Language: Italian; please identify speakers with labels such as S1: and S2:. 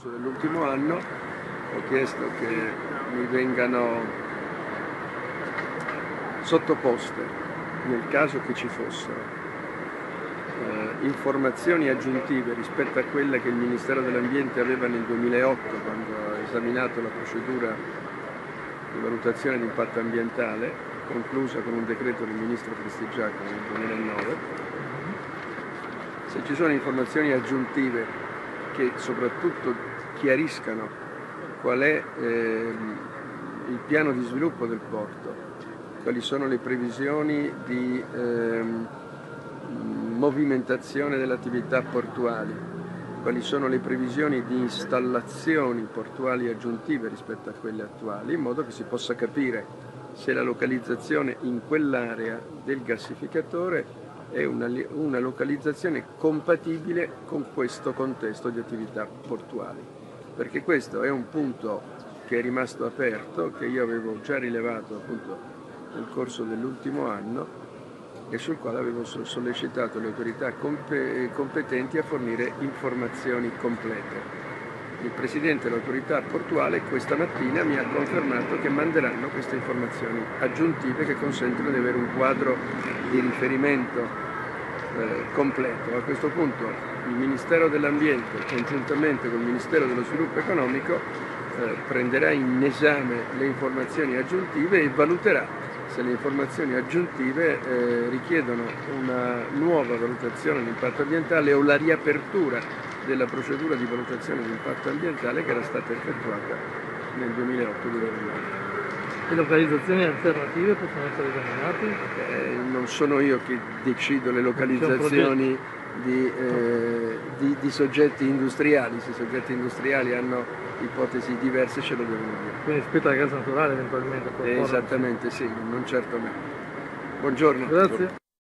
S1: Dell'ultimo anno ho chiesto che mi vengano sottoposte, nel caso che ci fossero, informazioni aggiuntive rispetto a quelle che il Ministero dell'Ambiente aveva nel 2008 quando ha esaminato la procedura di valutazione di impatto ambientale, conclusa con un decreto del Ministro Prestigiacomo nel 2009. Se ci sono informazioni aggiuntive che soprattutto chiariscano qual è il piano di sviluppo del porto, quali sono le previsioni di movimentazione delle attività portuali, quali sono le previsioni di installazioni portuali aggiuntive rispetto a quelle attuali, in modo che si possa capire se la localizzazione in quell'area del gassificatore è una localizzazione compatibile con questo contesto di attività portuali, perché questo è un punto che è rimasto aperto, che io avevo già rilevato appunto nel corso dell'ultimo anno e sul quale avevo sollecitato le autorità competenti a fornire informazioni complete. Il Presidente dell'autorità portuale questa mattina mi ha confermato che manderanno queste informazioni aggiuntive che consentono di avere un quadro di riferimento completo. A questo punto il Ministero dell'Ambiente, congiuntamente con il Ministero dello Sviluppo Economico, prenderà in esame le informazioni aggiuntive e valuterà se le informazioni aggiuntive richiedono una nuova valutazione di impatto ambientale o la riapertura della procedura di valutazione di impatto ambientale che era stata effettuata nel 2008-2009.
S2: Le localizzazioni alternative possono essere esaminate?
S1: Non sono io che decido le localizzazioni di soggetti industriali. Se i soggetti industriali hanno ipotesi diverse ce lo devono dire.
S2: Quindi rispetto al gas naturale eventualmente?
S1: Esattamente sì, non certo me. Buongiorno.
S2: Grazie.